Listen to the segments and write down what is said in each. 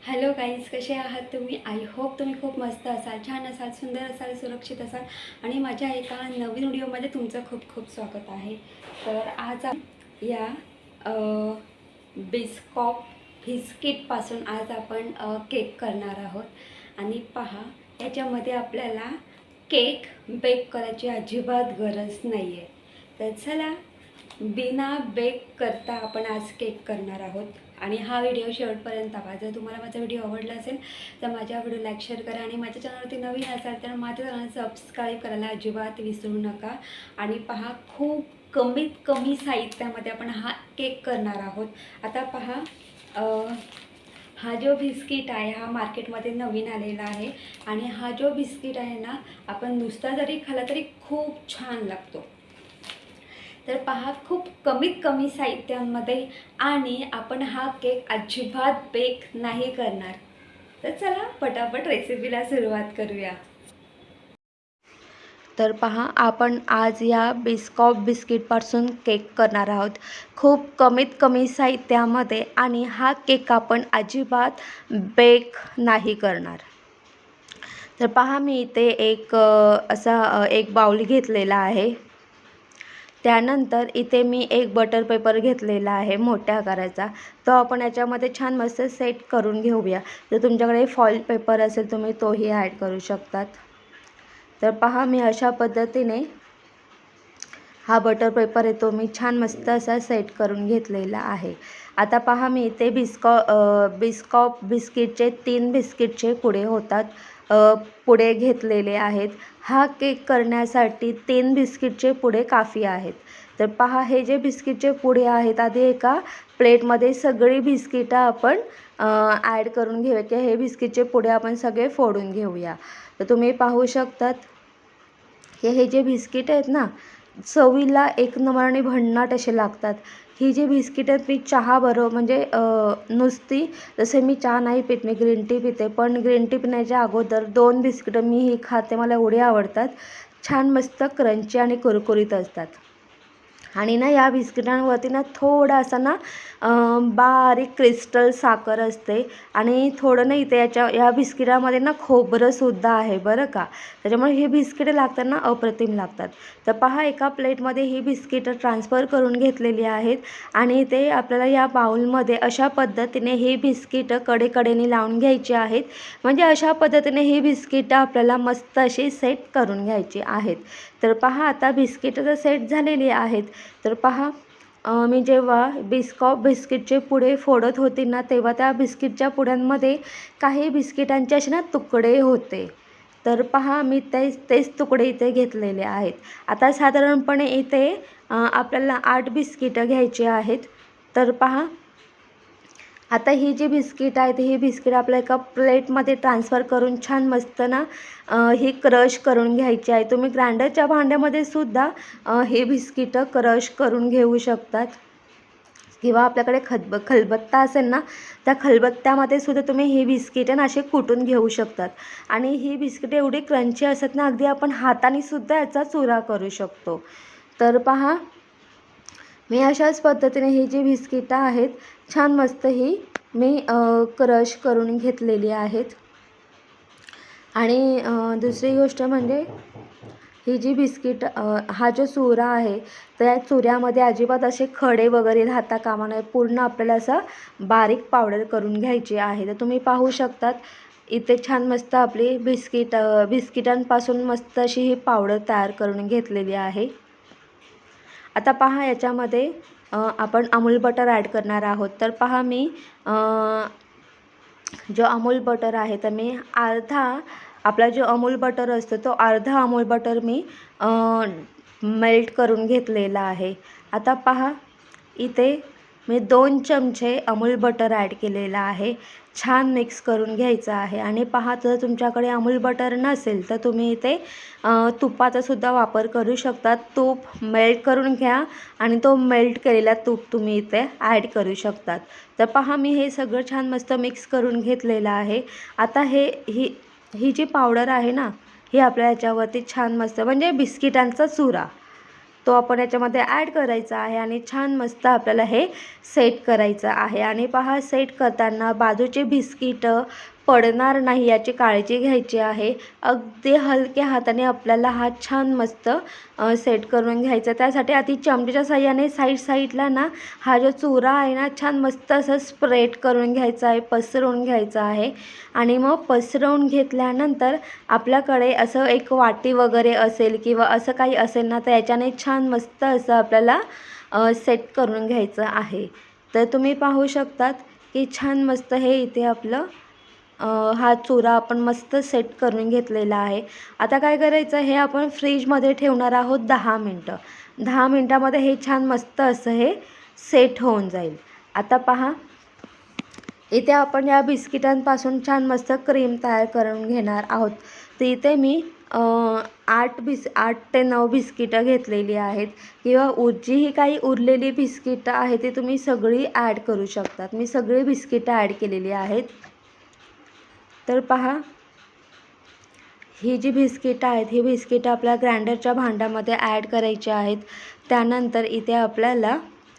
Hello guys, कसे आहात तुम्ही? आय होप तुम्ही खूप मस्त असाल, छान असाल, सुंदर असाल, सुरक्षित असाल आणि माझ्या एका नवीन व्हिडिओमध्ये तुमचं खूप खूप स्वागत आहे. तर आज या बिस्कॉप बिस्किटपासून आज आपण केक करणार आहोत. आणि पहा, याच्यामध्ये आपल्याला केक बेक करायची अजिबात गरज नाही आहे. तर चला, बिना बेक करता आपण आज केक करणार आहोत. आणि हा व्हिडिओ शेवटपर्यंत पहा. जर तुम्हाला माझा व्हिडिओ आवडला असेल तर माझ्या व्हिडिओ लाईक शेअर करा आणि माझ्या चॅनलवरती नवीन असाल तर माझ्या चॅनल सबस्क्राईब करायला अजिबात विसरू नका. आणि पहा, खूप कमीत कमी साहित्यामध्ये आपण हा केक करणार आहोत. आता पहा, हा जो बिस्किट आहे हा मार्केटमध्ये नवीन आलेला आहे. आणि हा जो बिस्किट आहे ना, आपण नुसता जरी खाल्ला तरी खूप छान लागतो. तर पहा, खूप कमीत कमी साहित्यामध्ये आणि आपण हा केक अजिबात बेक नाही करणार. तर चला पटापट रेसिपीला सुरुवात करूया. तर पहा, आपण आज या बिस्कॉप बिस्किटपासून केक करणार आहोत, खूप कमीत कमी साहित्यामध्ये. आणि हा केक आपण अजिबात बेक नाही करणार. तर पहा, मी इथे एक बाउल घेतलेला आहे. त्यानंतर इथे मी एक बटर पेपर घेतलेला आहे मोठ्या आकाराचा. तो आपण याच्यामध्ये छान मस्त सेट करून घेऊया. जर तुमच्याकडे फॉईल पेपर असेल तुम्ही तोही ॲड करू शकतात. तर पहा, मी अशा पद्धतीने हा बटर पेपर आहे तो मी छान मस्त असा सेट करून घेतलेला आहे. आता पहा, मी इथे बिस्कॉप बिस्किटचे 3 बिस्किटचे पुडे होतात पुडे घेतलेले आहेत. हा केक करण्यासाठी 3 बिस्किटचे पुडे काफी आहेत. तर पहा, हे जे बिस्किटचे पुडे आहेत, आधी एका प्लेटमध्ये सगळी बिस्किटं आपण ॲड करून घेऊया की हे बिस्किटचे पुडे आपण सगळे फोडून घेऊया. तर तुम्ही पाहू शकतात की हे जे बिस्किट आहेत ना, चवीला एक नंबराने भन्नाट असे लागतात. ही जी बिस्किट आहेत मी चहाबरोबर म्हणजे नुसती, जसे मी चहा नाही पित, मी ग्रीन टी पिते, पण ग्रीन टी पिण्याच्या अगोदर 2 बिस्किटं मी ही खाते, मला एवढी आवडतात. छान मस्त क्रंची आणि कुरकुरीत असतात. आणि ना या बिस्किटांवरती ना थोडासा ना बारीक क्रिस्टल साखर असते. आणि थोडं ना इथे या बिस्किटामध्ये ना खोबरंसुद्धा आहे बरं का. त्याच्यामुळे ही बिस्किटं लागताना अप्रतिम लागतात. तर पहा, एका प्लेटमध्ये ही बिस्किटं ट्रान्सफर करून घेतलेली आहेत. आणि ते आपल्याला या बाउलमध्ये अशा पद्धतीने ही बिस्किटं कडेकडेने लावून घ्यायची आहेत. म्हणजे अशा पद्धतीने ही बिस्किटं आपल्याला मस्त अशी सेट करून घ्यायची आहेत. तर पहा, आता बिस्किटं तर सेट झालेली आहेत. तर पहा, मी जेव्हा बिस्कॉप बिस्किटचे पुडे फोडत होते ना, तेव्हा त्या बिस्किटच्या पुड्यांमध्ये काही बिस्किटांचे असे ना तुकडे होते. तर पहा, मी तेच तुकडे इथे घेतलेले आहेत. आता साधारणपणे इथे आपल्याला 8 बिस्किटं घ्यायची आहेत. तर पहा, आता ही जी बिस्किट आहेत ही बिस्किट आपल्या एका प्लेटमध्ये ट्रान्सफर करून छान मस्त ना ही क्रश करून घ्यायची आहे. तुम्ही ग्राइंडरच्या भांड्यामध्ये सुद्धा हे बिस्किटं क्रश करून घेऊ शकतात. किंवा आपल्याकडे खलबत्ता असेल ना, त्या खलबत्त्यामध्ये सुद्धा तुम्ही ही बिस्किटं ना असे कुटून घेऊ शकतात. आणि ही बिस्किटं एवढी क्रंची असतात ना, अगदी आपण हाताने सुद्धा याचा चुरा करू शकतो. तर पहा, मी अशाच पद्धतीने ही जी बिस्किटं आहेत छान मस्त ही मी क्रश करून घेतलेली आहेत. आणि दुसरी गोष्ट म्हणजे ही जी बिस्किट हा जो चुरा आहे त्या चुऱ्यामध्ये अजिबात असे खडे वगैरे राहता कामा नये. पूर्ण आपल्याला असं बारीक पावडर करून घ्यायची आहे. तर तुम्ही पाहू शकतात इथे छान मस्त आपली बिस्किटांपासून मस्त अशी ही पावडर तयार करून घेतलेली आहे. आता पहा, याच्यामध्ये आपण अमूल बटर ॲड करणार आहोत. तर पहा, मी जो अमूल बटर आहे तर मी आपला जो अमूल बटर असतो तो अर्धा अमूल बटर मी मेल्ट करून घेतलेला आहे. आता पहा, इथे मी 2 चमचे अमूल बटर ॲड केलेला आहे. छान मिक्स करून घ्यायचं आहे. आणि पहा, जर तुमच्याकडे अमूल बटर नसेल तर तुम्ही इथे तुपाचा सुद्धा वापर करू शकता. तूप मेल्ट करून घ्या आणि तो मेल्ट केलेला तूप तुम्ही इथे ॲड करू शकतात. तर पहा, मी हे सगळं छान मस्त मिक्स करून घेतलेलं आहे. आता ही जी पावडर आहे ना, ही आपल्या याच्यावरती छान मस्त म्हणजे बिस्किटांचा चुरा तो आपण याच्यामध्ये ॲड करायचा आहे आणि छान मस्त आपल्याला हे सेट करायचं आहे. आणि पहा, सेट करताना बाजूचे बिस्किटं पडणार नाही याची काळजी घ्यायची आहे. अगदी हलक्या हाताने आपल्याला हा छान मस्त सेट करून घ्यायचा. त्यासाठी आधी चमच्याच्या साहाय्याने साईडला ना हा जो चुरा आहे ना छान मस्त असं स्प्रेड करून घ्यायचा आहे, पसरवून घ्यायचा आहे. आणि मग पसरवून घेतल्यानंतर आपल्याकडे असं एक वाटी वगैरे असेल किंवा असं काही असेल ना, तर याच्याने छान मस्त असं आपल्याला सेट करून घ्यायचं आहे. तर तुम्ही पाहू शकतात की छान मस्त हे इथे आपलं हा चुरा आपण मस्त सेट करून घेतलेला आहे. आता काय करायचं, हे आपण फ्रीजमध्ये ठेवणार आहोत 10 मिनटं. 10 मिनटामध्ये हे छान मस्त असं हे सेट होऊन जाईल. आता पहा, इथे आपण या बिस्किटांपासून छान मस्त क्रीम तयार करून घेणार आहोत. तर इथे मी 8 ते 9 बिस्किटं घेतलेली आहेत किंवा जी काही उरलेली बिस्किटं आहेत ती तुम्ही सगळी ॲड करू शकतात. मी सगळी बिस्किटं ॲड केलेली आहेत. तर पहा, ही जी बिस्किटं आहेत ही बिस्किटं आपल्या ग्राइंडरच्या भांड्यामध्ये ॲड करायची आहेत. त्यानंतर इथे आपल्याला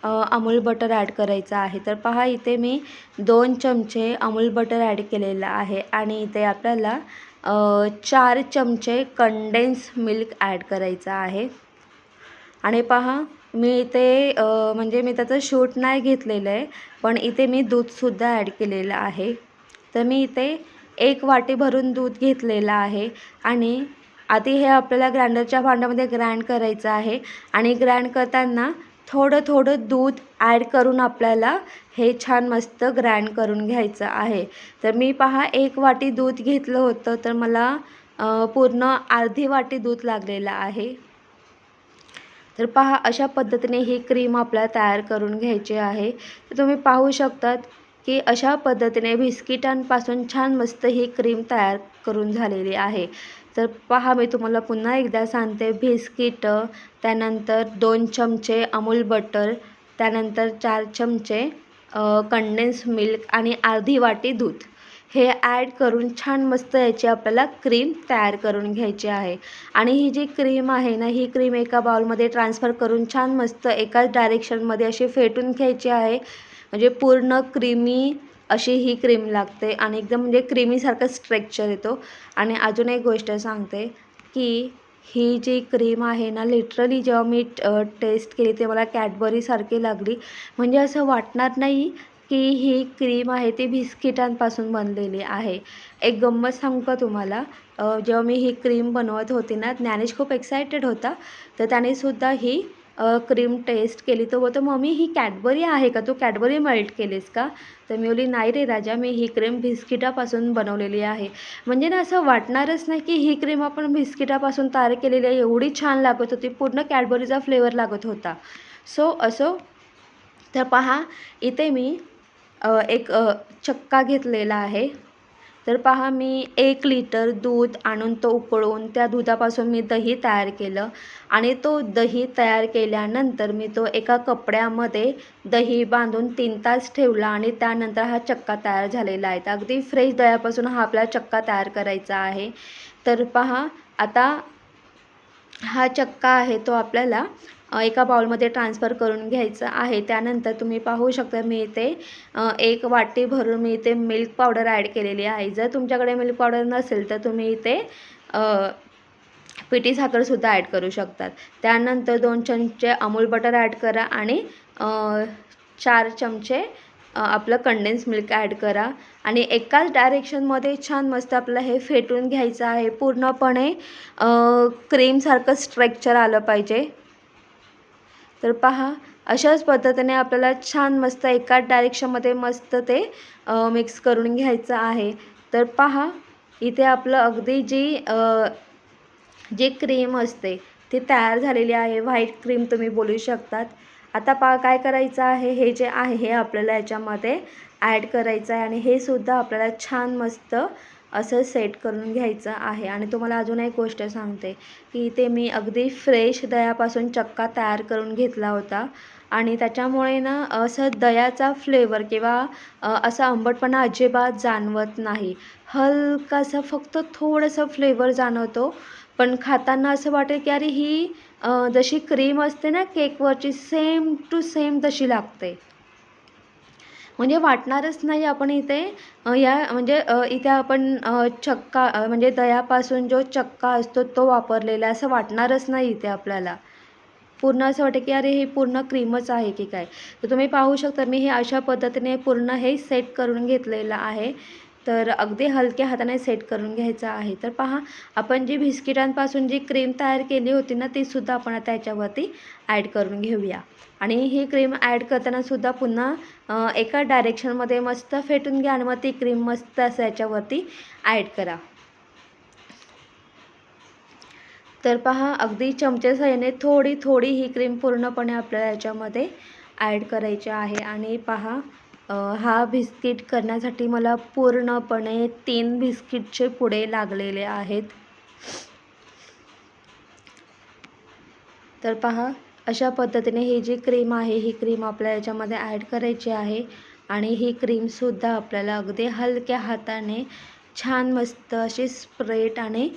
अमूल बटर ॲड करायचं आहे. तर पहा, इथे मी 2 चमचे अमूल बटर ॲड केलेलं आहे आणि इथे आपल्याला 4 चमचे कंडेन्स मिल्क ॲड करायचं आहे. आणि पहा, मी इथे म्हणजे मी त्याचं शूट नाही घेतलेलं आहे, पण इथे मी दूधसुद्धा ॲड केलेलं आहे. तर मी इथे 1 वाटी भरून दूध घेतलेलं आहे आणि आधी हे आपल्याला ग्राइंडरच्या भांड्यामध्ये ग्राइंड करायचं आहे. आणि ग्राइंड करताना थोडं दूध ॲड करून आपल्याला हे छान मस्त ग्राइंड करून घ्यायचं आहे. तर मी पहा 1 वाटी दूध घेतलं होतं, तर मला पूर्ण अर्धी वाटी दूध लागलेलं आहे. तर पहा, अशा पद्धतीने ही क्रीम आपल्याला तयार करून घ्यायची आहे. तर तुम्ही पाहू शकतात की अशा पद्धतीने बिस्किटांपासून छान मस्त ही क्रीम तयार करून झालेली आहे. तर पहा, मी तुम्हाला पुन्हा एकदा सांगते, बिस्किटं, त्यानंतर 2 चमचे अमूल बटर, त्यानंतर 4 चमचे कंडेन्स मिल्क आणि अर्धी वाटी दूध हे ॲड करून छान मस्त याची आपल्याला क्रीम तयार करून घ्यायची आहे. आणि ही जी क्रीम आहे ना, ही क्रीम एका बाउलमध्ये ट्रान्सफर करून छान मस्त एकाच डायरेक्शनमध्ये अशी फेटून घ्यायची आहे. म्हणजे पूर्ण क्रीमी अशी ही क्रीम लागते आणि एकदम म्हणजे क्रीमीसारखं स्ट्रेक्चर येतो. आणि अजून एक गोष्ट सांगते की ही जी क्रीम आहे ना, लिटरली जेव्हा मी टेस्ट केली ते मला कॅडबरीसारखी लागली. म्हणजे असं वाटणार नाही की ही क्रीम आहे ती बिस्किटांपासून बनलेली आहे. एक गंमत सांगू का तुम्हाला, जेव्हा मी ही क्रीम बनवत होती ना, ज्ञानेश खूप एक्सायटेड होता. तर त्यानेसुद्धा ही क्रीम टेस्ट केली. तो बोलतो, "मम्मी, ही कॅडबरी आहे का? तू कॅडबरी मेल्ट केलीस का?" तर मी बोलली, "नाही रे राजा, मी ही क्रीम बिस्किटापासून बनवलेली आहे." म्हणजे ना असं वाटणारच नाही की ही क्रीम आपण बिस्किटापासून तयार केलेली आहे. एवढी छान लागत होती. पूर्ण कॅडबरीचा फ्लेवर लागत होता. सो असो. तर पहा, इथे मी एक चक्का घेतलेला आहे. तर पहा, मी 1 लिटर दूध आणून तो उकळून त्या दुधापासून मी दही तयार केलं. आणि तो दही तयार केल्यानंतर मी तो एका कपड्यामध्ये दही बांधून 3 तास ठेवला आणि त्यानंतर हा चक्का तयार झालेला आहे. तर अगदी फ्रेश दह्यापासून हा आपला चक्का तयार करायचा आहे. तर पहा, आता हा चक्का आहे तो आपल्याला एका बाउलमध्ये ट्रान्सफर करून घ्यायचा आहे. त्यानंतर तुम्ही पाहू शकता, मी इथे 1 वाटी भरून मी इथे मिल्क पावडर ॲड केलेली आहे. जर तुमच्याकडे मिल्क पावडर नसेल तर तुम्ही इथे पिठी साखरसुद्धा ॲड करू शकतात. त्यानंतर 2 चमचे अमूल बटर ॲड करा आणि 4 चमचे आपलं कंडेन्स मिल्क ॲड करा आणि एकाच डायरेक्शनमध्ये छान मस्त आपल्याला हे फेटून घ्यायचं आहे. पूर्णपणे क्रीमसारखं स्ट्रेक्चर आलं पाहिजे. तर पहा, अशाच पद्धतीने आपल्याला छान मस्त एकाच डायरेक्शनमध्ये मस्त ते मिक्स करून घ्यायचं आहे. तर पहा, इथे आपलं अगदी जी क्रीम असते ती तयार झालेली आहे. व्हाईट क्रीम तुम्ही बोलू शकतात. आता पहा, काय करायचं आहे, हे जे आहे हे आपल्याला याच्यामध्ये ॲड करायचं आहे आणि हे सुद्धा आपल्याला छान मस्त असं सेट करून घ्यायचं आहे. आणि तुम्हाला अजून एक गोष्ट सांगते की इथे मी अगदी फ्रेश दह्यापासून चक्का तयार करून घेतला होता आणि त्याच्यामुळे ना असं दह्याचा फ्लेवर किंवा असा आंबटपणा अजिबात जाणवत नाही. हलकासा फक्त थोडंसं फ्लेवर जाणवतो, पण खाताना असं वाटेल की अरे ही जशी क्रीम असते ना केकवरची सेम टू सेम तशी लागते. म्हणजे वाटणारच नाही आपण इथे इथे आपण चक्का म्हणजे दह्यापासून जो चक्का असतो तो वापरलेला आहे असं वाटणारच नाही इथे आपल्याला. पूर्ण असं वाटेल की अरे हे पूर्ण क्रीमच आहे की काय. तर तुम्ही पाहू शकता मी हे अशा पद्धतीने पूर्ण हे सेट करून घेतलेलं आहे. तर अगदी हलक्या हाताने सेट करून घ्यायचं आहे. तर पहा आपण जी बिस्किटांपासून जी क्रीम तयार केली होती ना तीसुद्धा आपण आता याच्यावरती ॲड करून घेऊया. आणि ही क्रीम ॲड करतानासुद्धा पुन्हा एका डायरेक्शनमध्ये मस्त फेटून घ्या आणि मग ती क्रीम मस्त असं याच्यावरती ॲड करा. तर पहा अगदी चमच्या साहाय्याने थोडी थोडी ही क्रीम पूर्णपणे आपल्याला याच्यामध्ये ॲड करायची आहे. आणि पहा हा बिस्किट करण्यासाठी मला पूर्णपणे 3 बिस्किटचे पुडे लागलेले आहेत. तर पहा अशा पद्धतीने ही जी क्रीम आहे ही क्रीम आपल्याला याच्यामध्ये ॲड करायची आहे. आणि ही क्रीमसुद्धा आपल्याला अगदी हलक्या हाताने छान मस्त अशी स्प्रेड आणि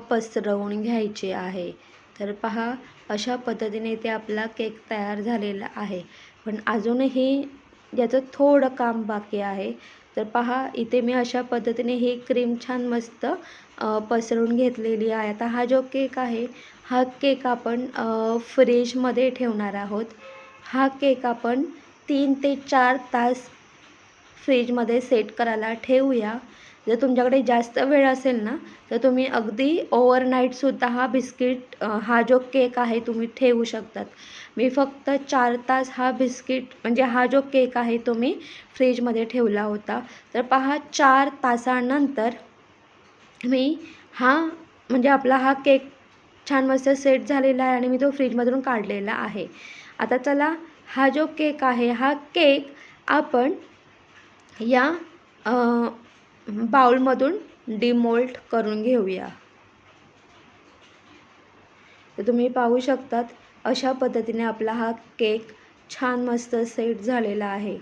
पसरवून घ्यायची आहे. तर पहा अशा पद्धतीने इथे आपला केक तयार झालेला आहे. पण अजूनही याचं थोडं काम बाकी आहे. तर पहा इथे मी अशा पद्धतीने ही क्रीम छान मस्त पसरवून घेतलेली आहे. आता हा जो केक आहे हा केक आपण फ्रीजमध्ये ठेवणार आहोत. हा केक आपण 3 ते 4 तास फ्रीजमध्ये सेट करायला ठेवूया. जर तुमच्याकडे जास्त वेळ असेल ना तर तुम्ही अगदी ओव्हरनाईटसुद्धा हा जो केक आहे तुम्ही ठेवू शकतात. मी फक्त 4 तास हा जो केक आहे तो मी फ्रीजमध्ये ठेवला होता. तर पहा 4 तासानंतर मी आपला हा केक छान मस्त सेट झालेला आहे आणि मी तो फ्रीजमधून काढलेला आहे. आता चला हा जो केक आहे हा केक आपण या बाउलमधून डिमोल्ड करून घेऊया. तर तुम्ही पाहू शकतात अशा पद्धतीने आपला हा केक छान मस्त सेट झालेला आहे.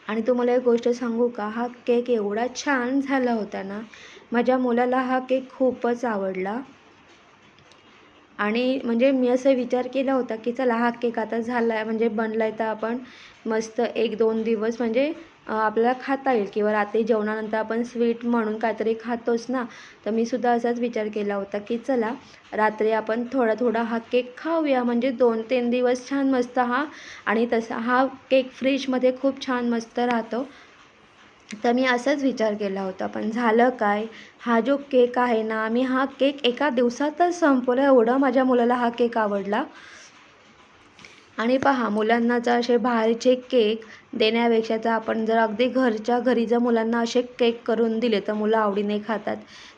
आणि तुम्हाला एक गोष्ट सांगू का, हा केक एवढा छान झाला होता ना, माझ्या मुलाला हा केक खूपच आवडला. आणि म्हणजे मी असं विचार केला होता की चला हा केक आता झाला आहे म्हणजे बनला आहे तर आपण मस्त 1-2 दिवस आपल्याला खाता येईल किंवा रात्री जेवणानंतर आपण स्वीट म्हणून काहीतरी खातोच ना. तर मी सुद्धा असाच विचार केला होता की चला रात्री आपण थोडा थोडा हा केक खाऊया म्हणजे 2-3 दिवस छान मस्त आणि तसा हा केक फ्रीजमध्ये खूप छान मस्त राहतो. तर मी असाच विचार केला होता. पण झालं काय, हा जो केक आहे ना मी हा केक एका दिवसातच संपवला. एवढा माझ्या मुलाला हा केक आवडला. आणि पहा मुलांना जर असे बाहेरचे केक देण्यापेक्षा जर आपण जर अगदी घरच्या घरी जर मुलांना असे केक करून दिले तर मुलं आवडीने खातात.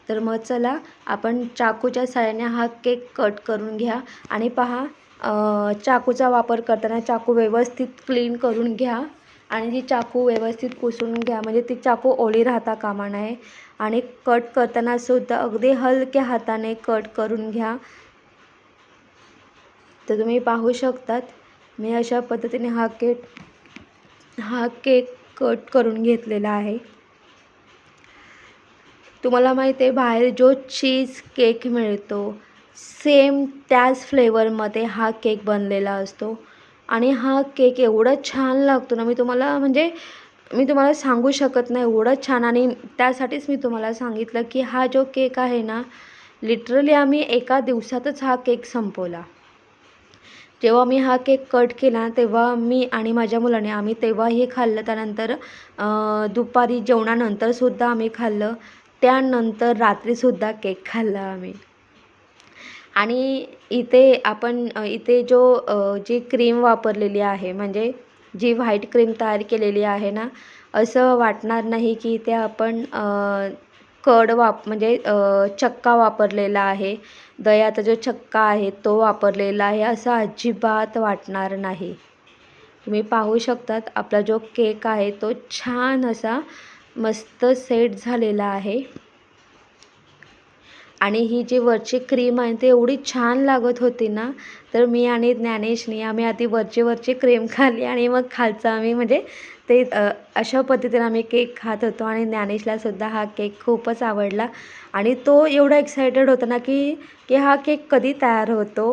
तर मग चला आपण चाकूच्या साहाय्याने हा केक कट करून घ्या. आणि पहा चाकूचा वापर करताना चाकू व्यवस्थित क्लीन करून घ्या आणि ती चाकू व्यवस्थित पुसून घ्या म्हणजे ती चाकू ओली राहता कामा नये. आणि कट करताना सुद्धा अगदी हलक्या हाताने कट करून घ्या. तर तुम्ही पाहू शकतात मी अशा पद्धतीने हा केक कट करून घेतलेला आहे. तुम्हाला माहीत आहे बाहेर जो चीज केक मिळतो सेम त्याच फ्लेवरमध्ये हा केक बनलेला असतो. आणि हा केक एवढा छान लागतो ना मी तुम्हाला सांगू शकत नाही एवढं छान. आणि त्यासाठीच मी तुम्हाला सांगितलं की हा जो केक आहे ना लिटरली आम्ही एका दिवसातच हा केक संपवला. जेव्हा मी हा केक कट केला तेव्हा मी आणि माझ्या मुलाने आम्ही तेव्हाही खाल्लं. त्यानंतर दुपारी जेवणानंतरसुद्धा आम्ही खाल्लं. त्यानंतर रात्रीसुद्धा केक खाल्ला आम्ही. आणि इथे जी क्रीम वापरलेली आहे म्हणजे जी व्हाईट क्रीम तयार केलेली आहे ना असं वाटणार नाही की इथे आपण चक्का वापरलेला आहे. दह्याचा जो चक्का आहे तो वापरलेला आहे असं अजिबात वाटणार नाही. तुम्ही पाहू शकतात आपला जो केक आहे तो छान असा मस्त सेट झालेला आहे. आणि ही जी वरची क्रीम आहे ती एवढी छान लागत होती ना तर मी आणि ज्ञानेशनी आम्ही आधी वरची क्रीम खाल्ली आणि मग खालचं आम्ही ते अशा पद्धतीने आम्ही केक खात होतो आणि ज्ञानेशलासुद्धा हा केक खूपच आवडला आणि तो एवढा एक्सायटेड होता ना की की हा केक कधी तयार होतो.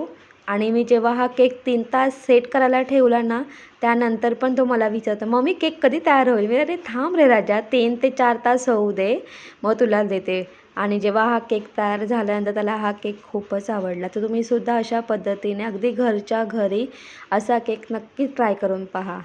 आणि मी जेव्हा हा केक 3 तास सेट करायला ठेवला ना, त्यानंतर पण तो मला विचारतो, "मम्मी केक कधी तयार होईल?" मी "अरे थांब रे राजा, 3 ते 4 तास होऊ दे, मग तुला देते." आणि जेव्हा हा केक तयार झाल्यानंतर त्याला हा केक खूपच आवडला. तर तुम्हीसुद्धा अशा पद्धतीने अगदी घरच्या घरी असा केक नक्की ट्राय करून पहा.